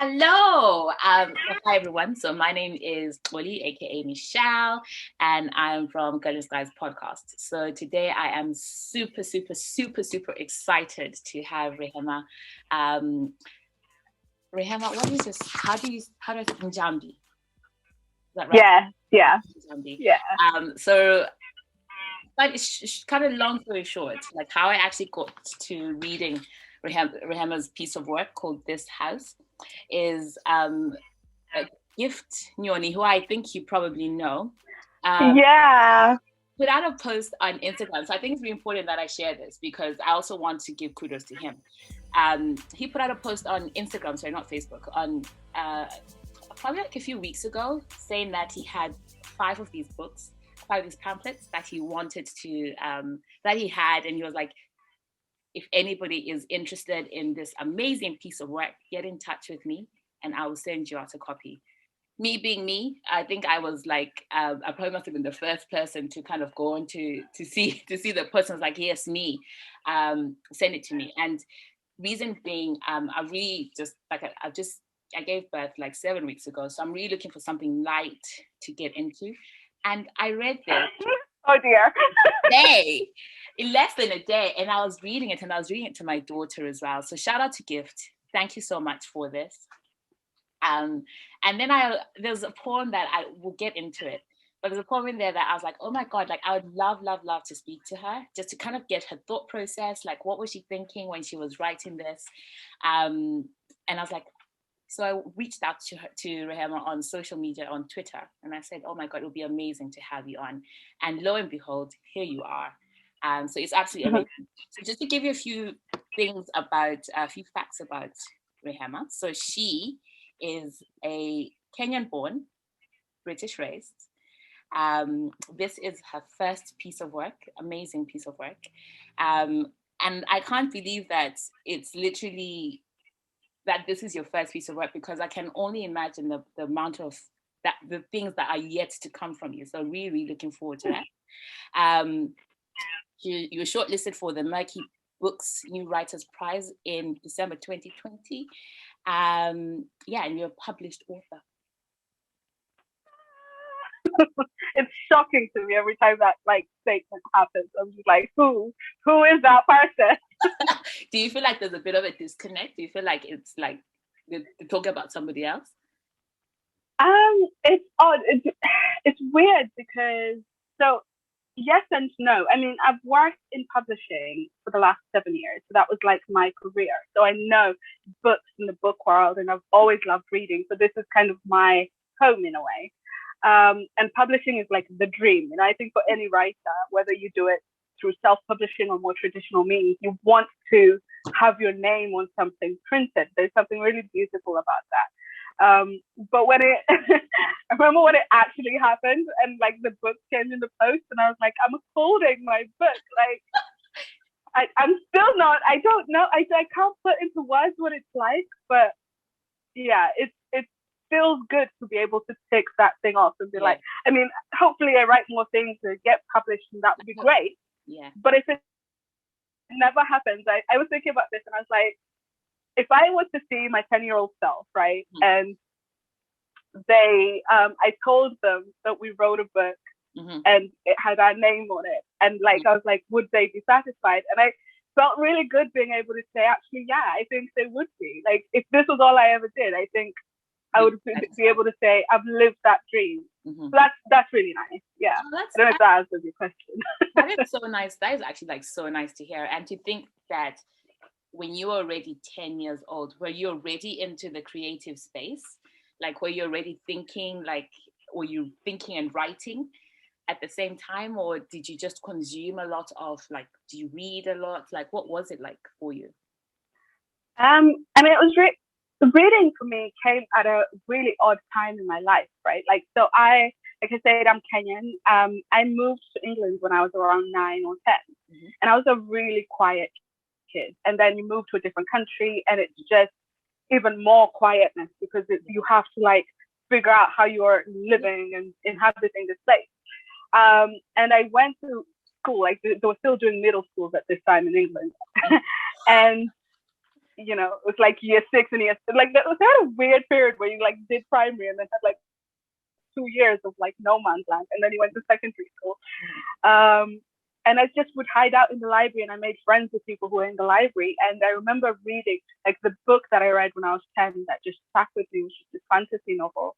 Hello. Hi, everyone. So my name is Xolie, aka Michelle, and I'm from Girl Guys podcast. So today I am super excited to have Rehema. Um, Rehema, what is this? How do I say Njambi? Is that right? Yeah, Njambi. yeah. So but it's kind of long story short, like how I actually got to reading Rehema's piece of work called This House is a Gift Nyoni, who I think you probably know, um, Yeah. put out a post on Instagram. So I think it's really important that I share this because I also want to give kudos to him. He put out a post on Instagram, sorry, not Facebook, on probably like a few weeks ago, saying that he had five of these books, five of these pamphlets that he wanted to, that he had. And he was like, if anybody is interested in this amazing piece of work, get in touch with me and I will send you out a copy. Me being me, I think I was like, I probably must have been the first person to kind of go on to see the person was like, yes, me, send it to me. And reason being, I really just like I gave birth like 7 weeks ago, so I'm really looking for something light to get into. And I read this Oh dear. day, in less than a day, and I was reading it, and I was reading it to my daughter as well. So shout out to Gift. Thank you so much for this. Um, and then there's a poem that I will get into it, but there's a poem in there that I was like, oh my God, like I would love to speak to her just to kind of get her thought process. Like, what was she thinking when she was writing this? And I was like, so I reached out to her, to Rehema on social media, on Twitter, and I said, oh my God, it would be amazing to have you on. And lo and behold, here you are. So it's absolutely amazing. So just to give you a few facts about Rehema. So she is a Kenyan-born, British raised. This is her first piece of work, amazing piece of work. And I can't believe that it's literally that this is your first piece of work because I can only imagine the amount of the things that are yet to come from you. So really looking forward to that. You were shortlisted for the Merky Books New Writers Prize in December 2020. And you're a published author. It's shocking to me every time that like statement happens. I'm just like, who is that person? Do you feel like there's a bit of a disconnect? Do you feel like it's like they're talking about somebody else? It's odd. It's weird because so yes and no. I mean, I've worked in publishing for the last 7 years, so that was like my career. So I know books in the book world, and I've always loved reading. So this is kind of my home in a way. And publishing is like the dream. I think for any writer, whether you do it through self-publishing or more traditional means, you want to have your name on something printed. There's something really beautiful about that. But when I remember when it actually happened and like the book came in the post and I was like, I'm holding my book. Like, I'm still not, I don't know. I can't put into words what it's like, but yeah, it feels good to be able to tick that thing off and be like, I mean, hopefully I write more things to get published and that would be great. Yeah. But if it never happens, I was thinking about this and I was like, if I was to see my 10-year-old self, right, and I told them that we wrote a book and it had our name on it, and like I was like, would they be satisfied? And I felt really good being able to say, actually, yeah, I think they would be. Like, if this was all I ever did, I think I would be able to say I've lived that dream. So that's really nice. Yeah. I don't know if that answers your question. That is so nice. That is actually like so nice to hear. And to think that when you were already 10 years old, were you already into the creative space? Like, were you already thinking, like, were you thinking and writing at the same time? Or did you just consume a lot of, like, do you read a lot? Like, what was it like for you? I mean, it was reading for me came at a really odd time in my life, right? Like I said, I'm Kenyan. I moved to England when I was around 9 or 10, and I was a really quiet kid. And then you move to a different country, and it's just even more quietness because you have to like figure out how you're living and inhabiting this place. And I went to school, like they were still doing middle schools at this time in England, and you know, it was like year 6 and year, like that was kind of a weird period where you like did primary and then had like 2 years of like no man's land, and then you went to secondary school. And I just would hide out in the library, and I made friends with people who were in the library. And I remember reading like the book that I read when I was 10 that just stuck with me, which was this fantasy novel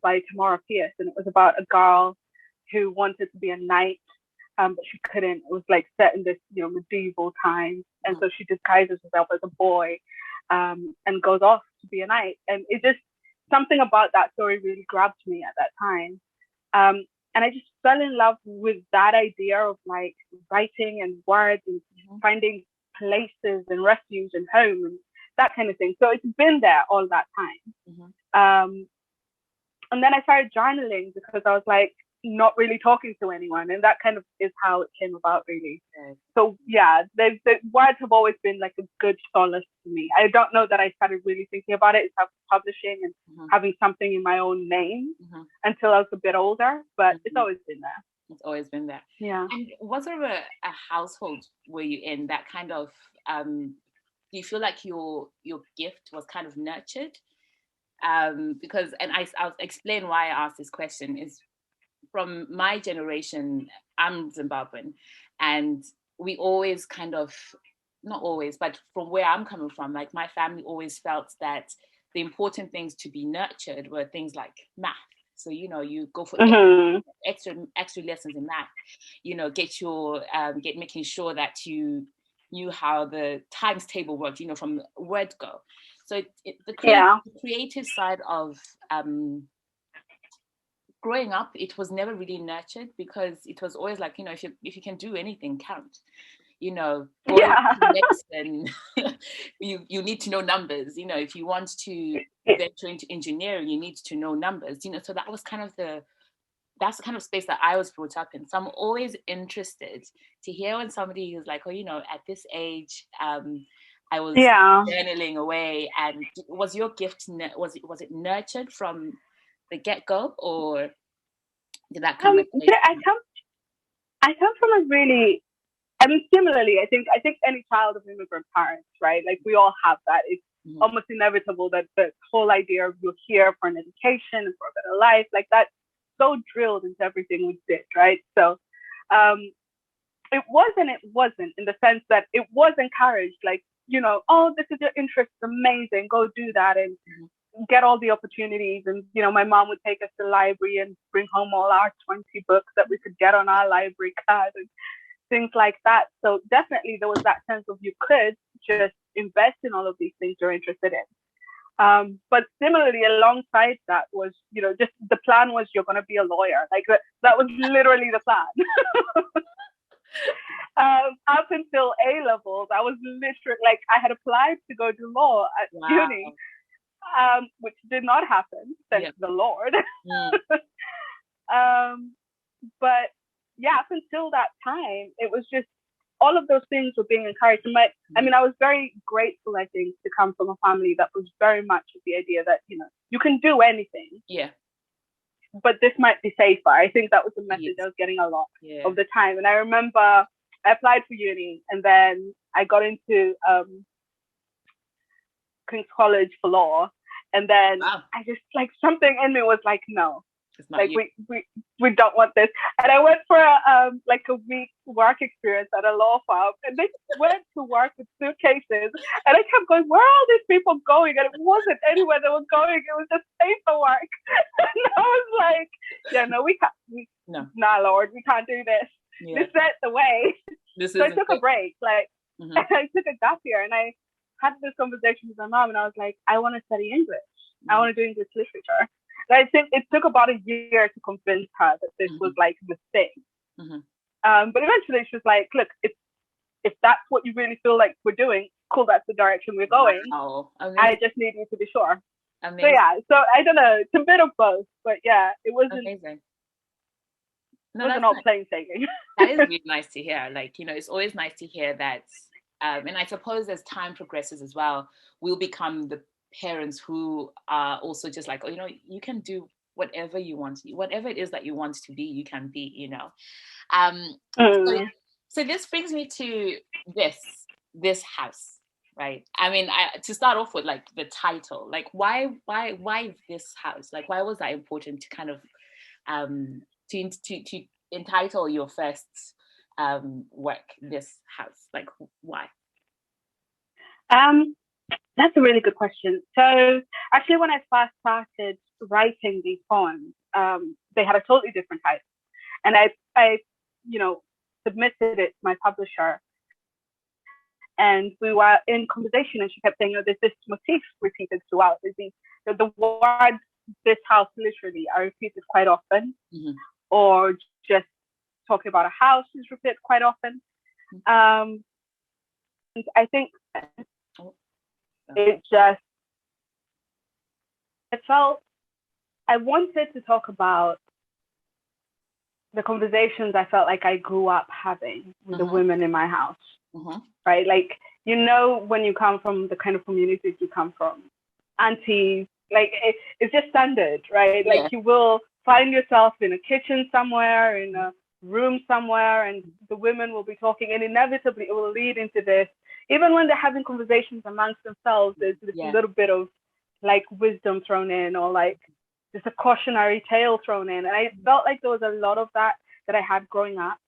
by Tamara Pierce, and it was about a girl who wanted to be a knight, but she couldn't. It was like set in this, you know, medieval times, and so she disguises herself as a boy and goes off to be a knight. And it just, something about that story really grabbed me at that time. And I just fell in love with that idea of like writing and words and finding places and refuge and home and that kind of thing. So it's been there all that time. And then I started journaling because I was like not really talking to anyone, and that kind of is how it came about, really. So yeah, the words have always been like a good solace to me. I don't know that I started really thinking about it as publishing and having something in my own name until I was a bit older, but it's always been there. It's always been there. Yeah. And what sort of a household were you in that kind of, do you feel like your gift was kind of nurtured? Because, and I'll explain why I asked this question, is from my generation, I'm Zimbabwean, and we always kind of, not always, but from where I'm coming from, like my family always felt that the important things to be nurtured were things like math. So, you know, you go for extra lessons in math, you know, making sure that you knew how the times table worked, you know, from word go. So the creative side of growing up, it was never really nurtured, because it was always like, you know, if you can do anything, count. You know, and you need to know numbers. You know, if you want to venture into engineering, you need to know numbers. You know, so that was kind of that's the kind of space that I was brought up in. So I'm always interested to hear when somebody is like, oh, you know, at this age, I was journaling away. And was your gift, was it nurtured from the get-go, or did that come with I come from a really, I mean, similarly, I think any child of immigrant parents, right? Like we all have that. It's almost inevitable that the whole idea of you're here for an education and for a better life, like that's so drilled into everything we did, right? So it wasn't in the sense that it was encouraged, like, you know, oh, this is your interest, amazing, go do that and get all the opportunities. And, you know, my mom would take us to the library and bring home all our 20 books that we could get on our library card and things like that. So definitely there was that sense of you could just invest in all of these things you're interested in. But similarly, alongside that was, you know, just the plan was you're going to be a lawyer. Like that was literally the plan. Up until A levels, I was literally like, I had applied to go do law at uni, which did not happen, thank the Lord. But yeah, up until that time, it was just all of those things were being encouraged. I mean, I was very grateful, I think, to come from a family that was very much of the idea that, you know, you can do anything. Yeah. But this might be safer. I think that was the message I was getting a lot of the time. And I remember I applied for uni, and then I got into King's College for law. And then I just, like, something in me was like, no, like we don't want this. And I went for a week work experience at a law firm, and they went to work with suitcases, and I kept going, where are all these people going? And it wasn't anywhere they were going, it was just paperwork. And I was like, yeah, no, we can't, nah, Lord, we can't do this. This ain't the way. So I took a break, like I took a gap year, and I had this conversation with my mom, and I was like, I want to study English. I want to do English literature. And I think it took about a year to convince her that this was like the thing. But eventually she was like, look, if that's what you really feel like we're doing, cool, that's the direction we're going. Wow. I just need you to be sure. Amazing. So yeah, so I don't know, it's a bit of both, but yeah, it wasn't amazing. It wasn't all plain sailing. That is really nice to hear. Like, you know, it's always nice to hear that. And I suppose as time progresses as well, we'll become the parents who are also just like, oh, you know, you can do whatever you want to, whatever it is that you want to be, you can be, you know. So this brings me to this house. right? I mean, to start off with, like the title, like why this house? Like, why was that important to kind of to entitle your first work this house? Like, why? That's a really good question. So actually, when I first started writing these poems, they had a totally different title, and I, you know, submitted it to my publisher, and we were in conversation, and she kept saying, there's this motif repeated throughout. The words "this house" literally are repeated quite often, or just talking about a house is repeated quite often. And I think I wanted to talk about the conversations I felt like I grew up having with the women in my house, right? Like, when you come from the kind of communities you come from, aunties, like it's just standard, right? Like you will find yourself in a kitchen somewhere, in a room somewhere, and the women will be talking, and inevitably it will lead into this. Even when they're having conversations amongst themselves, there's this little bit of like wisdom thrown in, or like just a cautionary tale thrown in. And I felt like there was a lot of that I had growing up.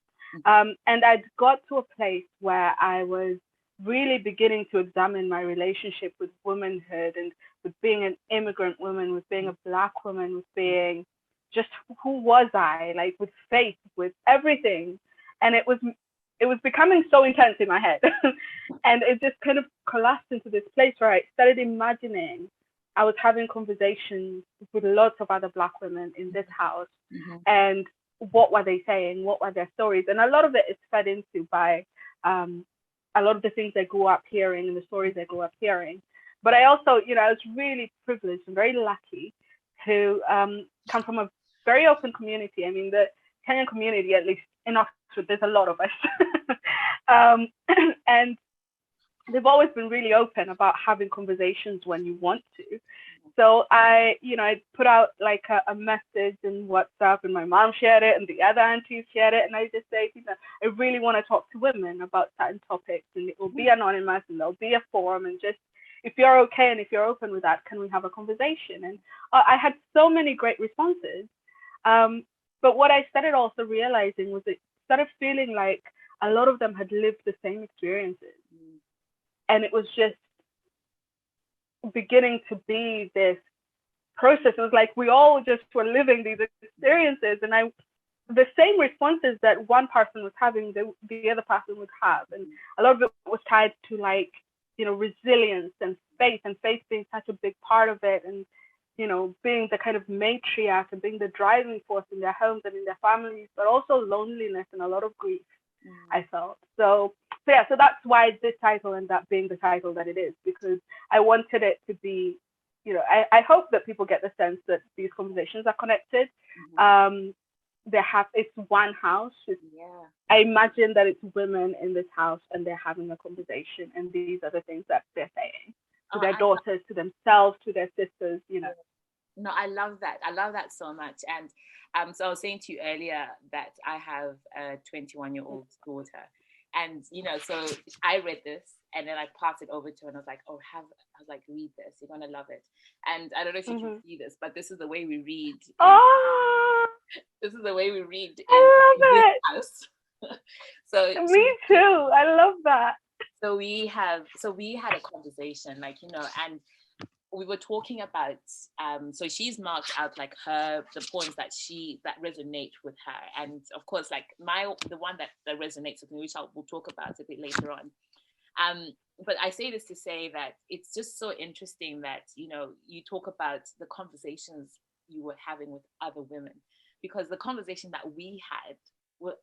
And I'd got to a place where I was really beginning to examine my relationship with womanhood, and with being an immigrant woman, with being a Black woman, with being just who was I, like with faith, with everything. And it was becoming so intense in my head. And it just kind of collapsed into this place where I started imagining I was having conversations with lots of other Black women in this house. And what were they saying? What were their stories? And a lot of it is fed into by a lot of the things I grew up hearing and the stories I grew up hearing. But I also, I was really privileged and very lucky to come from a very open community. I mean, the Kenyan community, at least in Oxford, there's a lot of us. And they've always been really open about having conversations when you want to. So I put out like a message in WhatsApp, and my mom shared it, and the other aunties shared it, and I just say, I really want to talk to women about certain topics, and it will be anonymous, and there'll be a forum, and just if you're okay and if you're open with that, can we have a conversation? And I had so many great responses. But what I started also realizing was it started feeling like a lot of them had lived the same experiences. And it was just beginning to be this process. It was like we all just were living these experiences, and the same responses that one person was having, the other person would have. And a lot of it was tied to like, resilience and faith being such a big part of it. And, being the kind of matriarch and being the driving force in their homes and in their families, but also loneliness and a lot of grief, I felt. So that's why this title ended up being the title that it is, because I wanted it to be, I hope that people get the sense that these conversations are connected. It's one house. I imagine that it's women in this house, and they're having a conversation, and these are the things that they're saying to their daughters, to themselves, to their sisters, No, I love that. I love that so much. And so I was saying to you earlier that I have a 21-year-old daughter. And, so I read this, and then I passed it over to her, and I was like, read this. You're going to love it. And I don't know if you can see this, but this is the way we read. This is the way we read in this house. So me too. I love that. So we had a conversation, and we were talking about, so she's marked out like the poems that resonate with her. And of course, like the one that resonates with me, which we'll talk about a bit later on. But I say this to say that it's just so interesting that, you talk about the conversations you were having with other women, because the conversation that we had,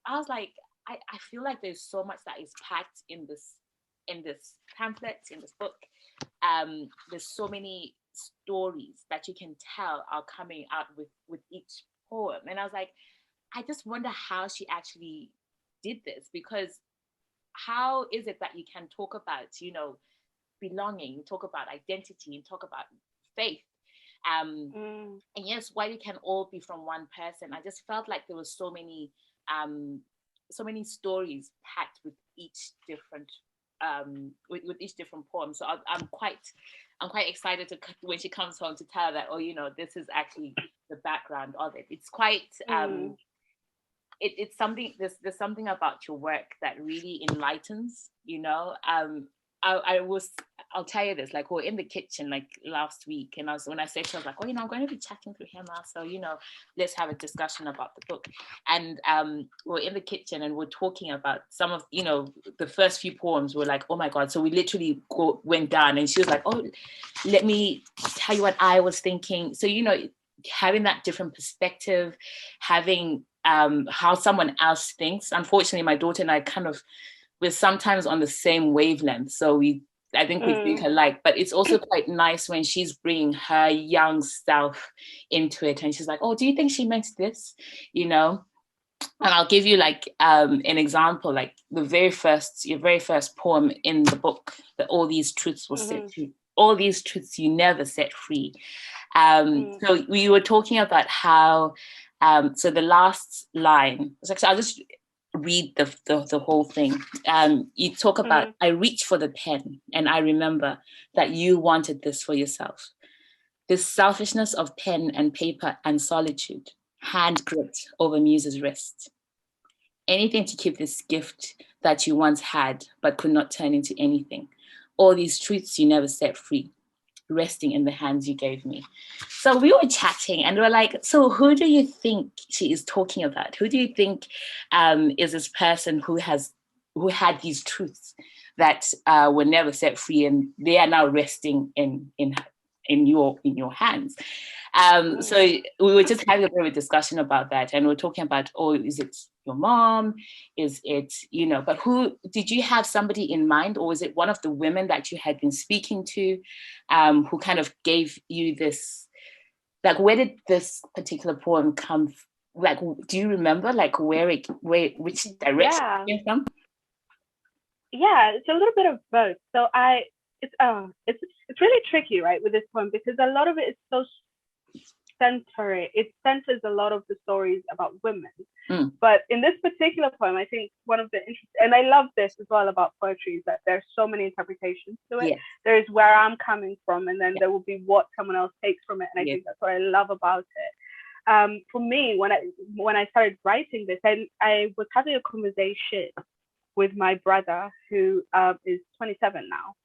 I was like, I feel like there's so much that is packed in this pamphlet, in this book. There's so many stories that you can tell are coming out with each poem. And I was like, I just wonder how she actually did this, because how is it that you can talk about, belonging, talk about identity, and talk about faith, and yes, while you can all be from one person, I just felt like there was so many stories packed with each different with each different poem. So I'm quite excited to when she comes home to tell her that, oh, you know, this is actually the background of it. It's quite it's something, there's something about your work that really enlightens, you know. I'll tell you this, like, we're in the kitchen like last week, and when I said to her, I was like, oh, you know, I'm going to be chatting to Rehema, so, you know, let's have a discussion about the book. And we're in the kitchen and we're talking about some of, you know, the first few poems. Were like, oh my God. So we literally went down, and she was like, oh, let me tell you what I was thinking. So, you know, having that different perspective, having how someone else thinks. Unfortunately, my daughter and I we're sometimes on the same wavelength. So I think we think alike, but it's also quite nice when she's bringing her young self into it. And she's like, oh, do you think she meant this? You know? And I'll give you like an example, like your very first poem in the book, that all these truths will set you, all these truths you never set free. So we were talking about how, so the last line, so I'll just read the whole thing. You talk about, I reach for the pen and I remember that you wanted this for yourself. This selfishness of pen and paper and solitude, hand gripped over muse's wrist. Anything to keep this gift that you once had but could not turn into anything. All these truths you never set free, resting in the hands you gave me. So we were chatting and we were like, so who do you think she is talking about? Who do you think is this person who had these truths that were never set free, and they are now resting in your hands? So we were just having a bit of a discussion about that, and we're talking about, oh, is it your mom? Is it, you know, but who, did you have somebody in mind, or was it one of the women that you had been speaking to who kind of gave you this, like, where did this particular poem come, like, do you remember, like, which direction it came from? Yeah, it's a little bit of both. So it's really tricky, right, with this poem, because a lot of it is so centered. It centers a lot of the stories about women. But in this particular poem, I think one of the interesting, and I love this as well about poetry, is that there's so many interpretations to it. There's where I'm coming from, and then there will be what someone else takes from it. And I think that's what I love about it. For me, when I started writing this, I was having a conversation with my brother, who is 27 now.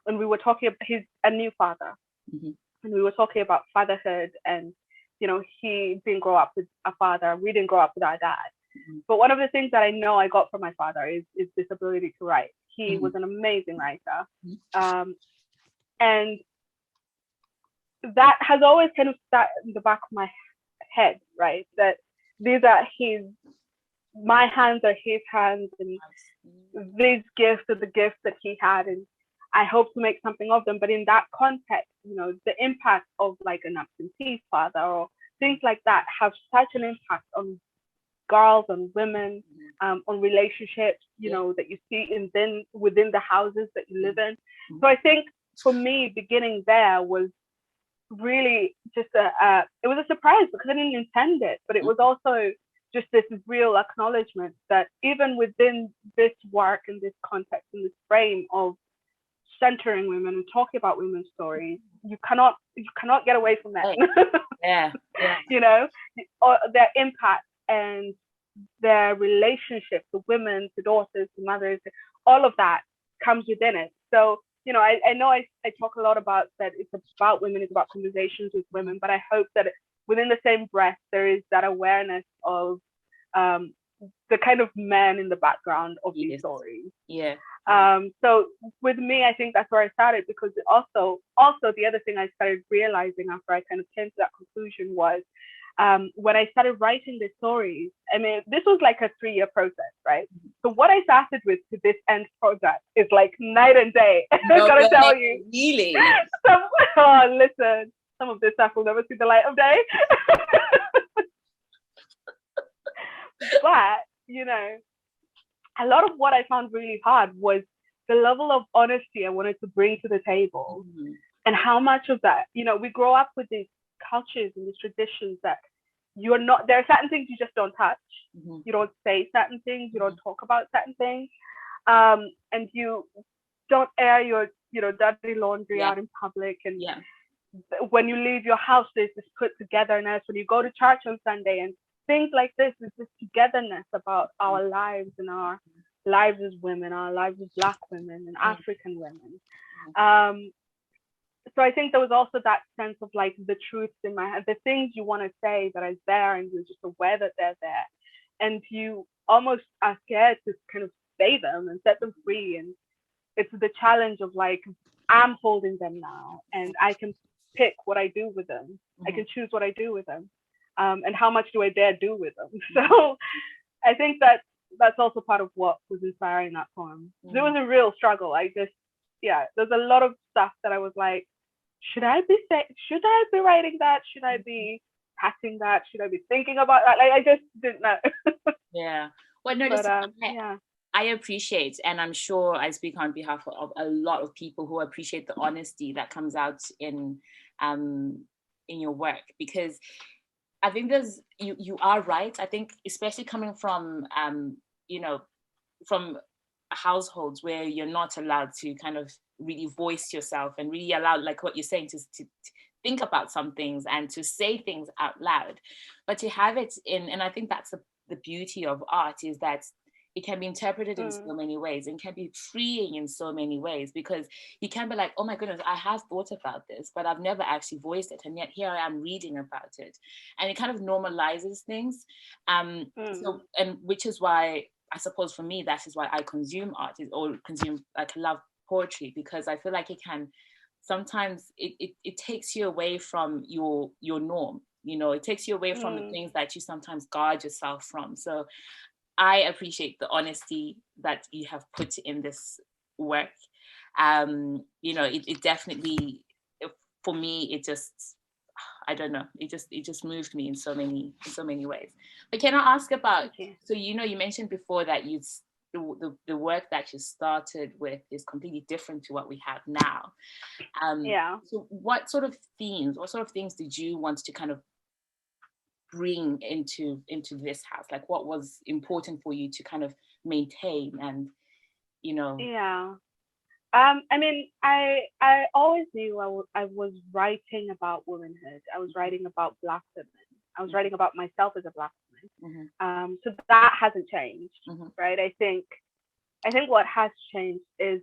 And we were talking about, he's a new father. And we were talking about fatherhood, and, you know, he didn't grow up with a father. We didn't grow up with our dad. But one of the things that I know I got from my father is this ability to write. He was an amazing writer. And that has always kind of sat in the back of my head, right? That my hands are his hands, and these gifts are the gifts that he had, and I hope to make something of them. But in that context, you know, the impact of like an absentee father or things like that have such an impact on girls, on women, on relationships, you know, that you see within the houses that you live in. So I think for me, beginning there was really just it was a surprise, because I didn't intend it, but it was also just this real acknowledgement that even within this work and this context and this frame of centering women and talking about women's stories, you cannot get away from that. You know, or their impact and their relationship to women, to daughters, to mothers, all of that comes within it. So, you know, I know I talk a lot about that it's about women, it's about conversations with women, but I hope that within the same breath, there is that awareness of the kind of men in the background of these stories. So with me, I think that's where I started, because also the other thing I started realizing after I kind of came to that conclusion was when I started writing the stories, I mean, this was like a 3-year process, right? So what I started with to this end project is like night and day. I gotta tell you. Really? Listen, some of this stuff will never see the light of day. But, you know, a lot of what I found really hard was the level of honesty I wanted to bring to the table, and how much of that, you know, we grow up with these cultures and these traditions that there are certain things you just don't touch. You don't say certain things, you don't talk about certain things. And don't air your, dirty laundry Yeah. out in public. And Yeah. when you leave your house, there's this put togetherness. When you go to church on Sunday and things like this, is this togetherness about our lives and our lives as women, our lives as Black women and African women. So I think there was also that sense of like the truths in my head, the things you want to say that are there, and you're just aware that they're there, and you almost are scared to kind of say them and set them free. And it's the challenge of like, I'm holding them now, and I can pick what I do with them. I can choose what I do with them, and how much do I dare do with them. So I think that's also part of what was inspiring that poem. It was a real struggle. There's a lot of stuff that I was like, should I be writing that? Should I be passing that? Should I be thinking about that? Like, I just didn't know. Yeah. Well, no, But, I appreciate, and I'm sure I speak on behalf of a lot of people who appreciate the honesty that comes out in your work, because I think you are right. I think especially coming from from households where you're not allowed to kind of really voice yourself and really allowed, like what you're saying, to think about some things and to say things out loud, but to have it in, and I think that's the beauty of art, is that it can be interpreted in so many ways and can be freeing in so many ways, because you can be like, oh my goodness, I have thought about this, but I've never actually voiced it, and yet here I am reading about it, and it kind of normalizes things. So, and which is why I suppose for me, that is why I consume art, or consume, like, love poetry, because I feel like it can sometimes it takes you away from your norm. It takes you away from the things that you sometimes guard yourself from. So I appreciate the honesty that you have put in this work. It definitely, for me, it just, I don't know, it just moved me in so many ways. But can I ask about, so you mentioned before that the work that you started with is completely different to what we have now. So what sort of things did you want to kind of bring into this house? Like, what was important for you to kind of maintain? And I mean, I always knew I was writing about womanhood. I was writing about Black women. I was writing about myself as a Black woman. So that hasn't changed, right? I think what has changed is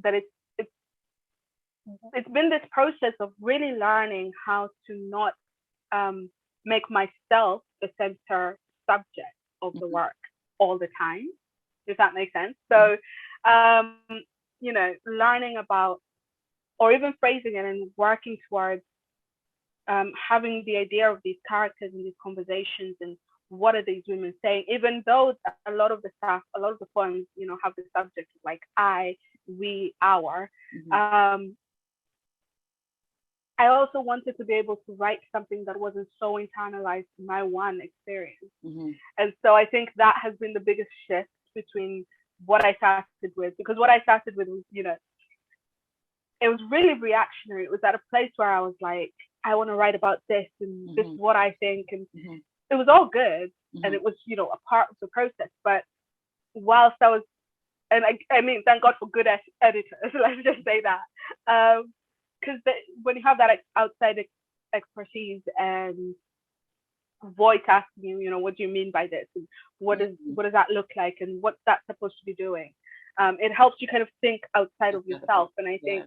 that it's been this process of really learning how to not make myself the center subject of the work all the time, if that makes sense. So, learning about, or even phrasing it and working towards having the idea of these characters and these conversations and what are these women saying, even though a lot of the poems, have the subject of like I, we, our. I also wanted to be able to write something that wasn't so internalized to my one experience. And so I think that has been the biggest shift between what I started with, because what I started with was, it was really reactionary. It was at a place where I was like, I want to write about this and this is what I think. And it was all good. And it was, a part of the process. But whilst I was, and I mean, thank God for good editors, let's just say that. Because when you have that outside expertise and voice asking you, what do you mean by this? And what does that look like? And what's that supposed to be doing? It helps you kind of think outside of yourself. And I think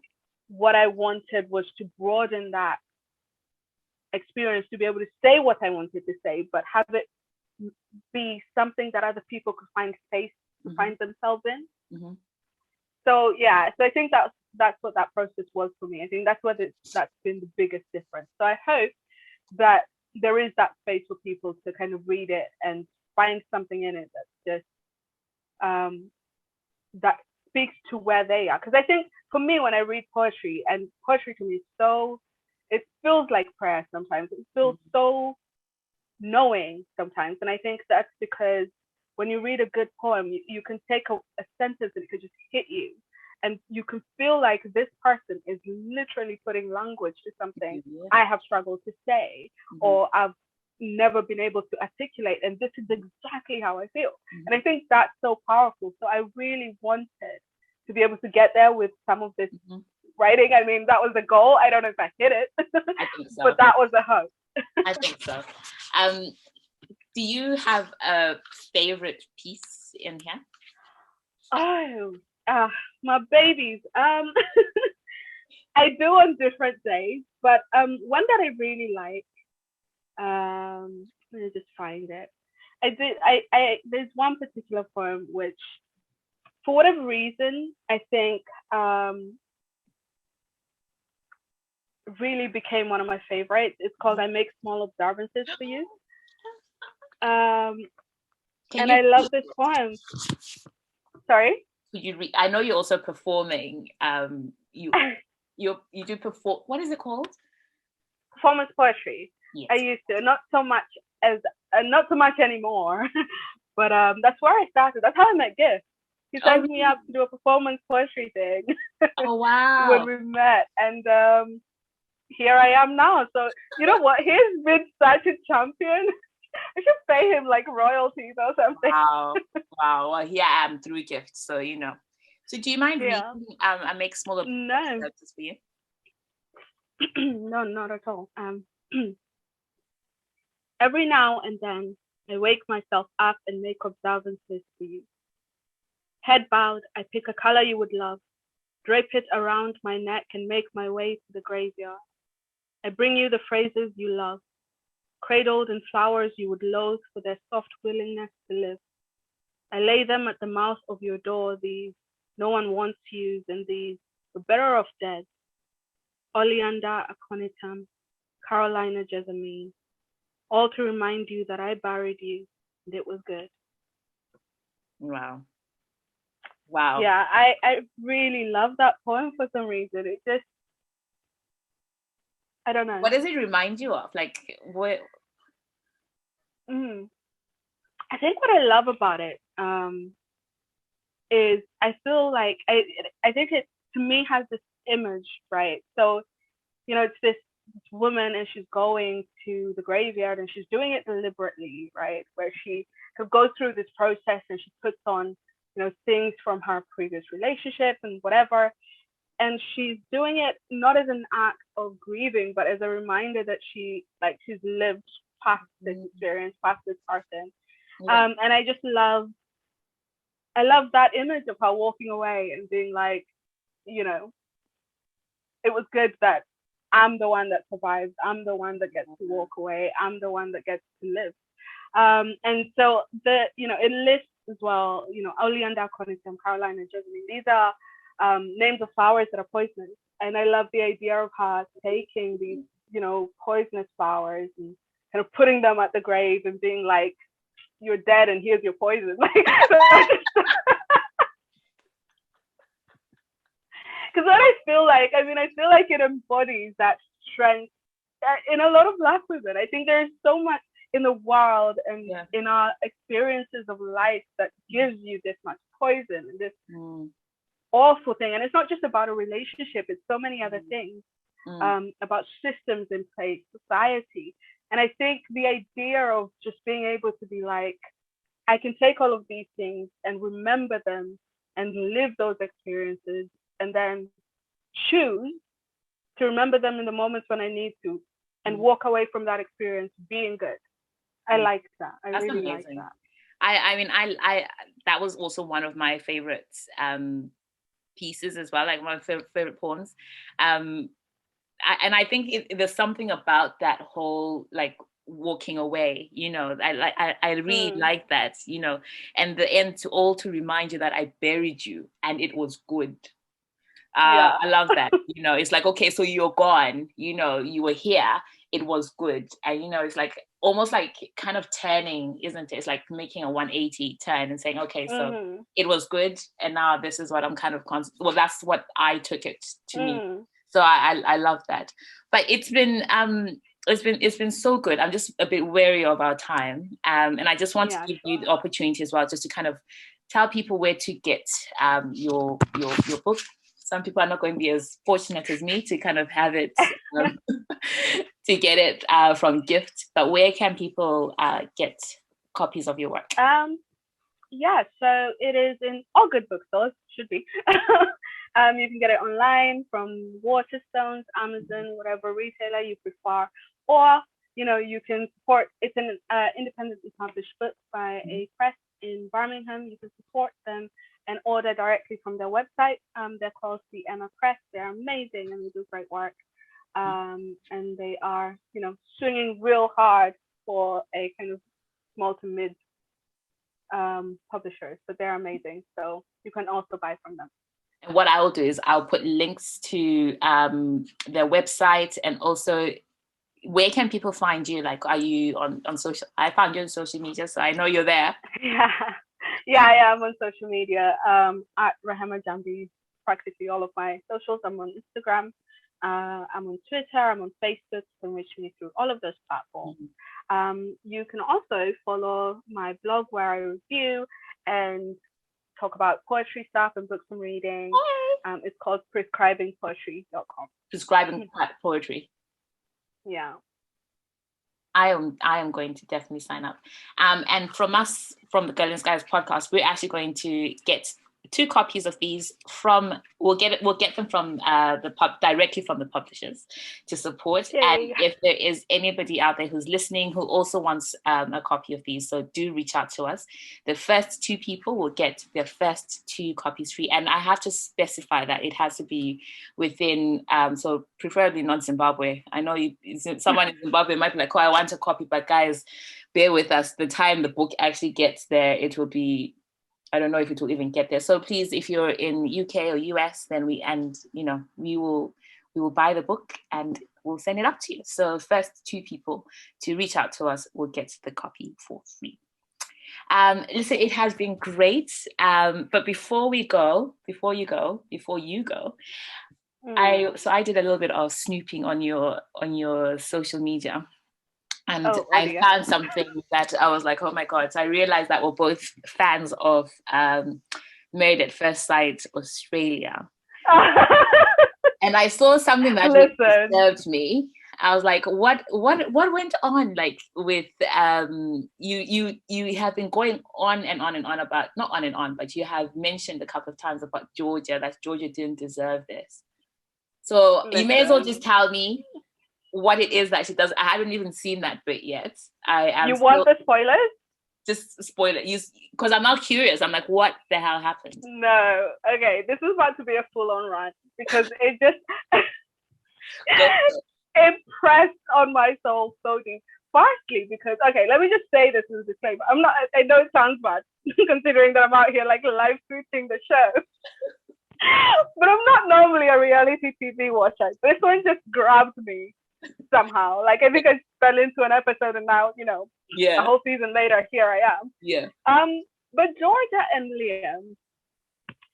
what I wanted was to broaden that experience, to be able to say what I wanted to say, but have it be something that other people could find space to find themselves in. So I think that's what that process was for me. I think that's been the biggest difference. So I hope that there is that space for people to kind of read it and find something in it that's just that speaks to where they are. Because I think for me, when I read poetry, and poetry to me is so, it feels like prayer sometimes. It feels so knowing sometimes. And I think that's because when you read a good poem, you can take a sentence and it could just hit you. And you can feel like this person is literally putting language to something I have struggled to say, or I've never been able to articulate. And this is exactly how I feel. And I think that's so powerful. So I really wanted to be able to get there with some of this writing. I mean, that was the goal. I don't know if I hit it, I think so. but that was the hope. I think so. Do you have a favorite piece in here? Oh, my babies. I do on different days, but one that I really like. Let me just find it. There's one particular poem which, for whatever reason, I think really became one of my favorites. It's called "I Make Small Observances for You," and I love this poem. Sorry. Could you read? I know you're also performing. You do perform. What is it called? Performance poetry. Yes. I used to, not so much anymore, but that's where I started. That's how I met Gift. He signed me up to do a performance poetry thing. Oh wow! When we met, and here I am now. So you know what? He's been such a champion. I should pay him like royalties or something. Wow. Well, here I am through Gift, so you know. So do you mind reading I Make Smaller Observances for you? No, not at all. Every now and then, I wake myself up and make observances for you. Head bowed, I pick a color you would love, drape it around my neck and make my way to the graveyard. I bring you the phrases you love, cradled in flowers you would loathe for their soft willingness to live. I lay them at the mouth of your door, these no one wants yous, and these the better off dead. Oleander aconitum, Carolina jessamine, all to remind you that I buried you and it was good. Wow. Yeah, I really love that poem for some reason. It just, I don't know. What does it remind you of? Like what? I think what I love about it is I feel like I think it to me has this image, right? So, you know, it's this woman and she's going to the graveyard and she's doing it deliberately, right? Where she goes through this process and she puts on, you know, things from her previous relationship and whatever. And she's doing it not as an act of grieving, but as a reminder that she's lived past this experience, past this person. Yeah. And I love that image of her walking away and being like, you know, it was good that I'm the one that survives. I'm the one that gets to walk away. I'm the one that gets to live. And so it lists as well, you know, Oleander aconitum, Carolina jessamine. These are names of flowers that are poisonous. And I love the idea of her taking these, you know, poisonous flowers and kind of putting them at the grave and being like, you're dead and here's your poison. Because what I feel like it embodies that strength in a lot of Black women. I think there's so much in the world and in our experiences of life that gives you this much poison and this awful thing. And it's not just about a relationship, it's so many other things, about systems in place, society. And I think the idea of just being able to be like, I can take all of these things and remember them and live those experiences and then choose to remember them in the moments when I need to and walk away from that experience being good. I like that. That's really amazing. Like that. I that was also one of my favorite pieces as well, like one of my favorite poems. And I think there's something about that whole like walking away, you know, I really like that, you know, and the end to remind you that I buried you and it was good. I love that. You know, it's like, okay, so you're gone, you know, you were here, it was good. And, you know, it's like almost like kind of turning, isn't it? It's like making a 180 turn and saying, okay, so it was good. And now this is what I'm kind of, that's what I took it to me. So I love that. But it's been so good. I'm just a bit wary of our time. And I just want to give you the opportunity as well, just to kind of tell people where to get your book. Some people are not going to be as fortunate as me to kind of have it, to get it from Gift. But where can people get copies of your work? So it is in all good bookstores. should be. You can get it online from Waterstones, Amazon, whatever retailer you prefer, or you can support. It's an independently published book by a press in Birmingham. You can support them and order directly from their website. They're called the Emma Press. They're amazing and they do great work. And they are, swinging real hard for a kind of small to mid publishers, but they're amazing. So you can also buy from them. And what I will do is I'll put links to their website, and also where can people find you? Like, are you on social? I found you on social media, so I know you're there. Yeah, I'm on social media at Rehema Njambi, practically all of my socials. I'm on Instagram, I'm on Twitter, I'm on Facebook. You can reach me through all of those platforms. You can also follow my blog where I review and talk about poetry stuff and books I'm reading. It's called prescribingpoetry.com. Prescribing poetry. Yeah. I am going to definitely sign up. And from us, from the Girl in Skies podcast, we're actually going to get 2 copies of these we'll get them from directly from the publishers to support. Yay. And if there is anybody out there who's listening who also wants a copy of these, so do reach out to us. The first 2 people will get their first 2 copies free, and I have to specify that it has to be within so preferably not Zimbabwe. I know someone in Zimbabwe might be like, oh, I want a copy, but guys, bear with us. The time the book actually gets there, it will be, I don't know if it will even get there. So please, if you're in UK or US, then we will buy the book and we'll send it up to you. So first 2 people to reach out to us will get the copy for free. Listen, it has been great. But before you go, I did a little bit of snooping on your social media. And I found something that I was like, oh my God. So I realized that we're both fans of Married at First Sight Australia. And I saw something that really disturbed me. I was like, what went on? Like with you have been going on and on and on about, not on and on, but you have mentioned a couple of times about Georgia, that Georgia didn't deserve this. So you may as well just tell me what it is that she does. I haven't even seen that bit yet. Want the spoilers? Just spoil it, because I'm now curious. I'm like, what the hell happened? No, okay, this is about to be a full-on rant because it just impressed on my soul so deep. Firstly, because let me just say this as a disclaimer. I know it sounds bad considering that I'm out here like live tweeting the show. But I'm not normally a reality TV watcher. This one just grabbed me somehow. Like, I think I fell into an episode and now, a whole season later, here I am. Yeah. But Georgia and Liam,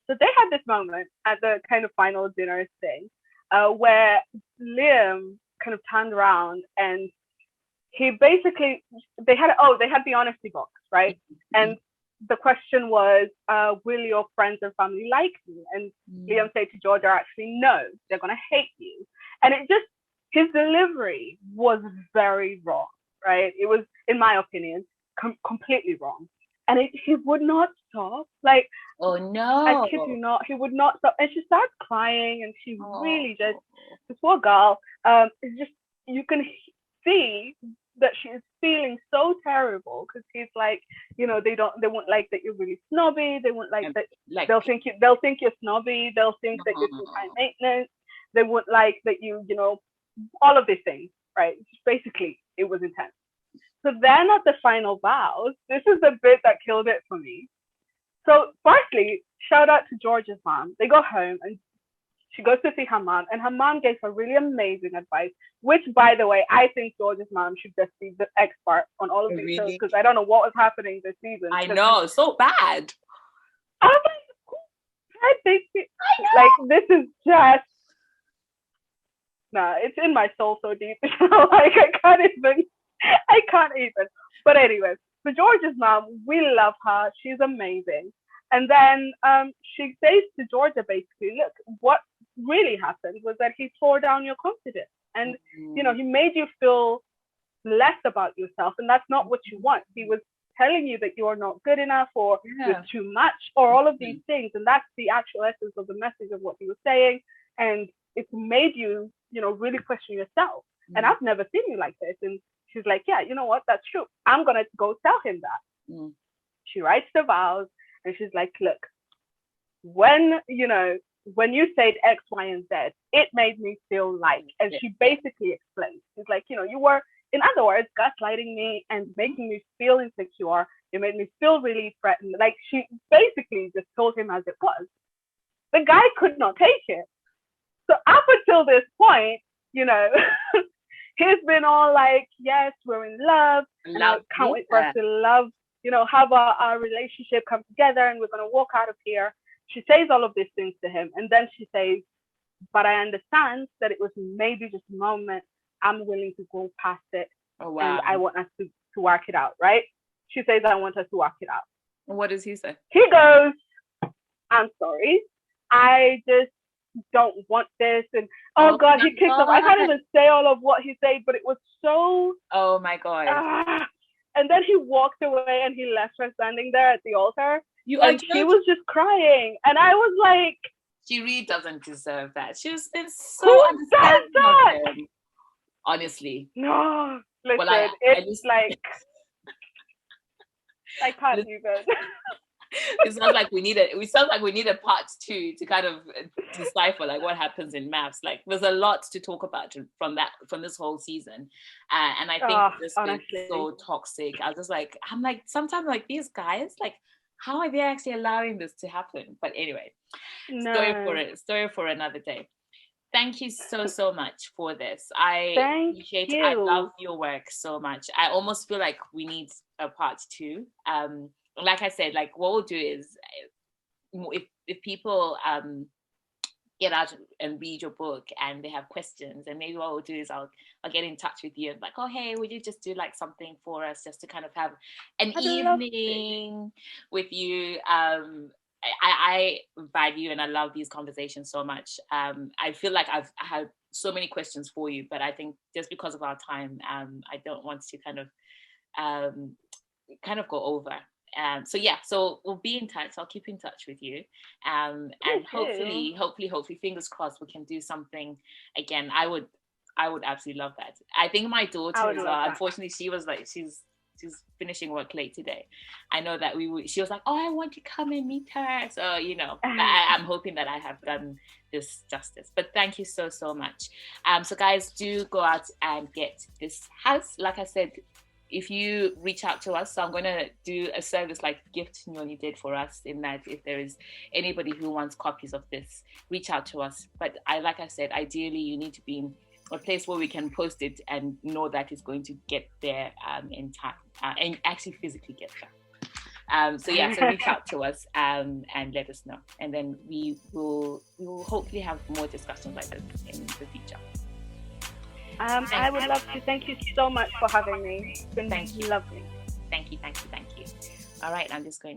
so they had this moment at the kind of final dinner thing where Liam kind of turned around and he basically, they had the honesty box, right? And the question was, will your friends and family like me? And Liam said to Georgia, actually, no, they're going to hate you. And his delivery was very wrong, right? It was, in my opinion, completely wrong. And he would not stop. Like, oh no, I kid you not, he would not stop. And she starts crying and she really just, this poor girl, it's just, you can see that she is feeling so terrible because he's like, they won't like that you're really snobby. They won't like that. Like, they'll think you're snobby. They'll think that you're too high maintenance. They won't like that you all of these things, right? Basically, it was intense. So then at the final vows, this is the bit that killed it for me. So firstly, shout out to George's mom. They go home and she goes to see her mom, and her mom gave her really amazing advice, which, by the way, I think George's mom should just be the expert on all of these shows because I don't know what was happening this season. I know, so bad. I'm like, like, this is just, it's in my soul so deep. Like, I can't even. But anyway, so George's mom, we love her. She's amazing. And then she says to Georgia, basically, look, what really happened was that he tore down your confidence. And, he made you feel less about yourself. And that's not what you want. He was telling you that you're not good enough or you're too much or all of these things. And that's the actual essence of the message of what he was saying. And it's made you, really question yourself. And I've never seen you like this. And she's like, yeah, you know what? That's true. I'm going to go tell him that. She writes the vows and she's like, look, when you said X, Y, and Z, it made me feel like, and she basically explains, she's like, you were, in other words, gaslighting me and making me feel insecure. It made me feel really threatened. Like, she basically just told him as it was. The guy could not take it. So up until this point, he's been all like, yes, we're in love, and I can't wait for us to love, have our relationship come together, and we're going to walk out of here. She says all of these things to him, and then she says, but I understand that it was maybe just a moment. I'm willing to go past it, and I want us to work it out, right? She says, I want us to work it out. What does he say? He goes, I'm sorry. I just don't want this. And God, he kicks off. I can't even say all of what he said, but it was so... Oh my God. And then he walked away and he left her standing there at the altar. And she was just crying. And I was like... She really doesn't deserve that. She's been so understanding of him. Honestly. No, listen, it's like... I can't even... It sounds like we need a part 2 to kind of decipher like what happens in maths. Like there's a lot to talk about from this whole season, and I think this is so toxic. I'm like sometimes like these guys, like how are they actually allowing this to happen? But anyway, story for another day. Thank you so much for this. I appreciate it. I love your work so much. I almost feel like we need a part 2. Like I said, like what we'll do is if people get out and read your book and they have questions, and maybe what we'll do is I'll get in touch with you and like, oh hey, would you just do like something for us just to kind of have an evening with you. I value and I love these conversations so much. I feel like I had so many questions for you, but I think just because of our time, I don't want to kind of go over. So we'll be in touch. I'll keep in touch with you, and hopefully, fingers crossed, we can do something again. I would absolutely love that. I think my daughter as well. Unfortunately, she was like she's finishing work late today. I know that she was like, oh, I want to come and meet her. So I'm hoping that I have done this justice. But thank you so much. So guys, do go out and get this house. Like I said, if you reach out to us, so I'm going to do a service like Gift Nyoni did for us, in that if there is anybody who wants copies of this, reach out to us. But like I said, ideally you need to be in a place where we can post it and know that it's going to get there in time and actually physically get there. So reach out to us and let us know. And then we will hopefully have more discussions like this in the future. I would love to. Thank you so much for having me. It's been lovely. Thank you. All right, I'm just going